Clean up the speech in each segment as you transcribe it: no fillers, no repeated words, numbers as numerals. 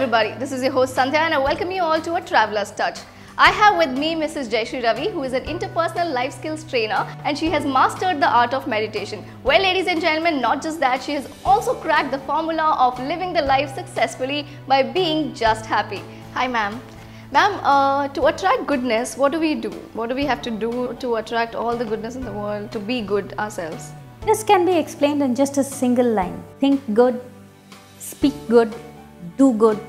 everybody, this is your host Sandhya and I welcome you all to a Traveler's Touch. I have with me Mrs. Jeyasreeravi, who is an interpersonal life skills trainer and she has mastered the art of meditation. Well, ladies and gentlemen, not just that, she has also cracked the formula of living the life successfully by being just happy. Hi ma'am. Ma'am, to attract goodness, what do we do? What do we have to do to attract all the goodness in the world, to be good ourselves? This can be explained in just a single line. Think good, speak good, do good.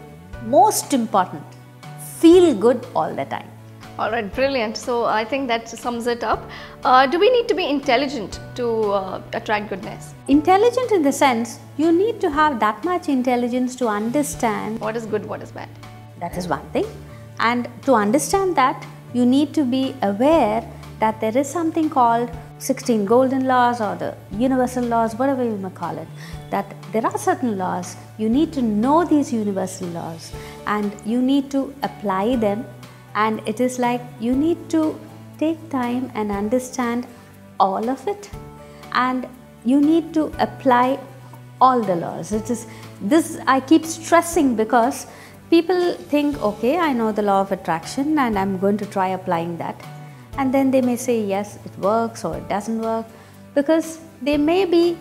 Most important, feel good all the time. Alright, brilliant. So I think that sums it up. Do we need to be intelligent to attract goodness? Intelligent in the sense, you need to have that much intelligence to understand What is good, what is bad? that is one thing. And to understand that, you need to be aware that there is something called 16 golden laws or the universal laws, whatever you may call it, that there are certain laws. You need to know these universal laws and you need to apply them, and it is like you need to take time and understand all of it, and you need to apply all the laws. It is this I keep stressing because people think, okay, I know the law of attraction and I'm going to try applying that. And then they may say, yes, it works or it doesn't work, because they may be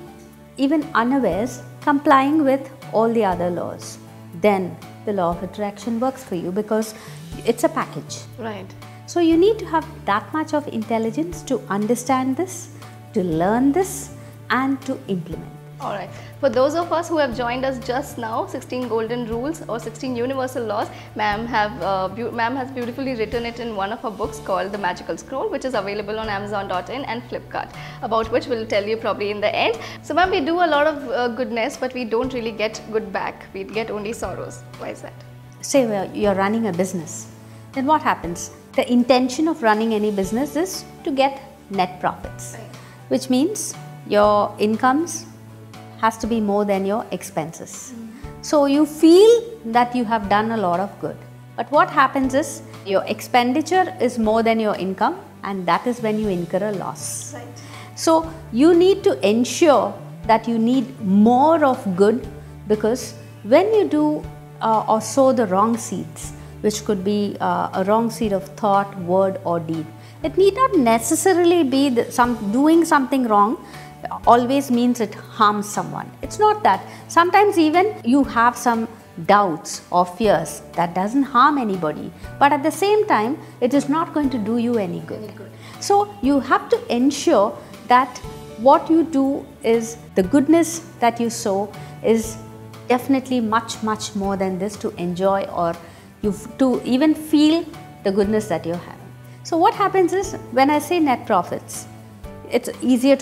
even unawares complying with all the other laws. Then the law of attraction works for you because it's a package. Right. So you need to have that much of intelligence to understand this, to learn this, and to implement. Alright, for those of us who have joined us just now, 16 golden rules or 16 universal laws, ma'am has beautifully written it in one of her books called The Magical Scroll, which is available on Amazon.in and Flipkart, about which we'll tell you probably in the end. So ma'am, we do a lot of goodness, but we don't really get good back. We get only sorrows. Why is that? Say you're running a business, then what happens? The intention of running any business is to get net profits, Right. which means your incomes has to be more than your expenses. So you feel that you have done a lot of good. But what happens is your expenditure is more than your income, and that is when you incur a loss. Right. So you need to ensure that you need more of good, because when you do or sow the wrong seeds, which could be a wrong seed of thought, word or deed, it need not necessarily be doing something wrong always means it harms someone. It's not that. Sometimes even you have some doubts or fears that doesn't harm anybody, but at the same time it is not going to do you any good. So you have to ensure that what you do is the goodness that you sow is definitely much more than this, to enjoy or to even feel the goodness that you're having. So what happens is, when I say net profits, it's easier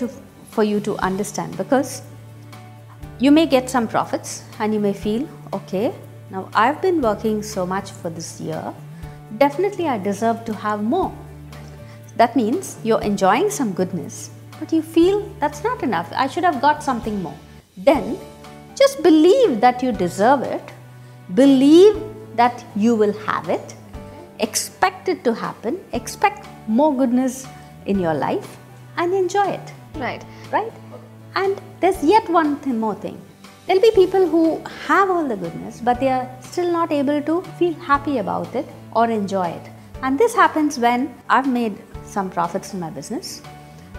for you to understand, because you may get some profits and you may feel, okay, now I've been working so much for this year, definitely I deserve to have more. That means you're enjoying some goodness, but you feel that's not enough, I should have got something more. Then just believe that you deserve it, believe that you will have it, expect it to happen, expect more goodness in your life and enjoy it. Right. Right? And there's yet one more thing. There'll be people who have all the goodness, but they are still not able to feel happy about it or enjoy it. And this happens when I've made some profits in my business.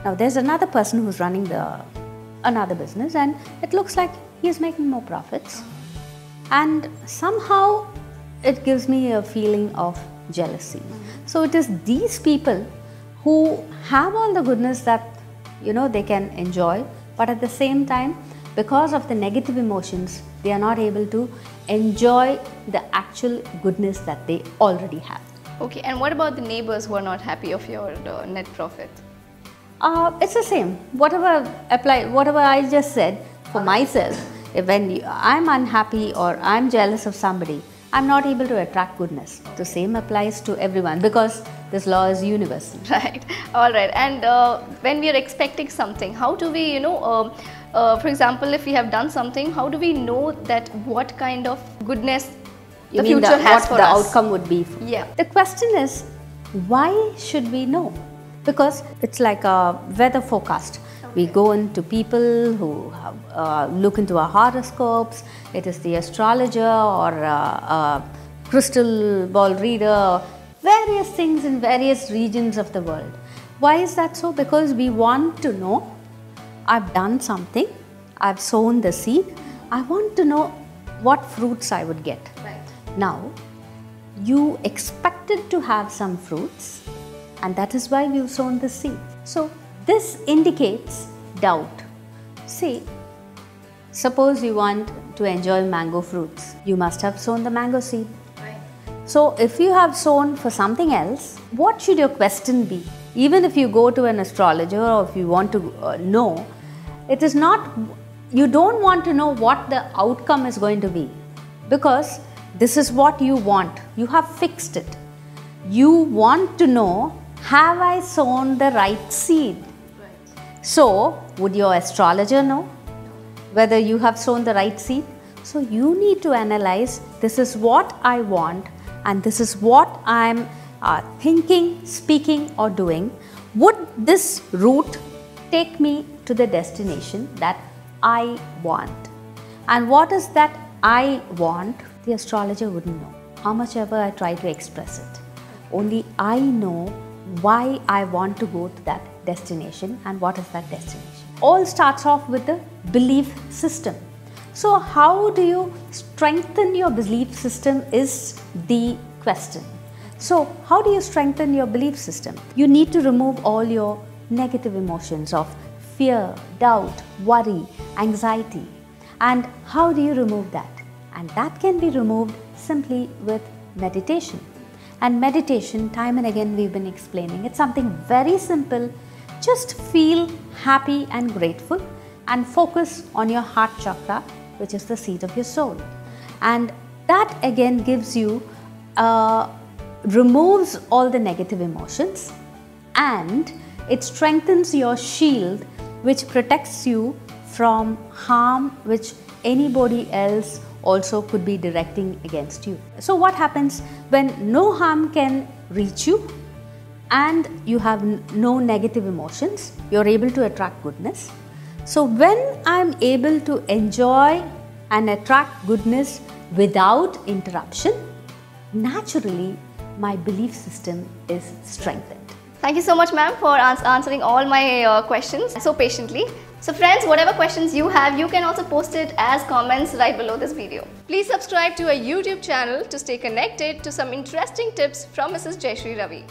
Now there's another person who's running another business, and it looks like he's making more profits. And somehow it gives me a feeling of jealousy. So it is these people who have all the goodness that they can enjoy, but at the same time, because of the negative emotions, they are not able to enjoy the actual goodness that they already have. Okay, and what about the neighbors who are not happy of your net profit? It's the same. Whatever I just said for myself, when I'm unhappy or I'm jealous of somebody, I'm not able to attract goodness. The same applies to everyone, because this law is universal. Right. All right. And when we are expecting something, how do we, for example, if we have done something, how do we know that what kind of goodness the future has for us? What the outcome would be. Yeah. The question is, why should we know? Because it's like a weather forecast. We go into people who have, look into our horoscopes. It is the astrologer or crystal ball reader, various things in various regions of the world. Why is that so? Because we want to know, I've done something, I've sown the seed, I want to know what fruits I would get. Right. Now, you expected to have some fruits, and that is why you've sown the seed. So, this indicates doubt. See, suppose you want to enjoy mango fruits, you must have sown the mango seed. Right. So, if you have sown for something else, what should your question be? Even if you go to an astrologer or if you want to know, it is not, you don't want to know what the outcome is going to be, because this is what you want. You have fixed it. You want to know, have I sown the right seed? Right. So, would your astrologer know whether you have sown the right seed? So, you need to analyze, this is what I want and this is what I am thinking, speaking or doing. Would this route take me to the destination that I want? And what is that I want? The astrologer wouldn't know, how much ever I try to express it. Only I know why I want to go to that destination and what is that destination. All starts off with the belief system. So how do you strengthen your belief system is the question. So how do you strengthen your belief system? You need to remove all your negative emotions of fear, doubt, worry, anxiety. And how do you remove that? And that can be removed simply with meditation. And meditation, time and again we've been explaining, it's something very simple. Just feel happy and grateful and focus on your heart chakra, which is the seat of your soul. And that again gives you, removes all the negative emotions, and it strengthens your shield, which protects you from harm which anybody else also could be directing against you. So what happens when no harm can reach you and you have no negative emotions? You're able to attract goodness. So when I'm able to enjoy and attract goodness without interruption, naturally my belief system is strengthened. Thank you so much, ma'am, for answering all my questions so patiently. So friends, whatever questions you have, you can also post it as comments right below this video. Please subscribe to our YouTube channel to stay connected to some interesting tips from Mrs. Jeyasreeravi.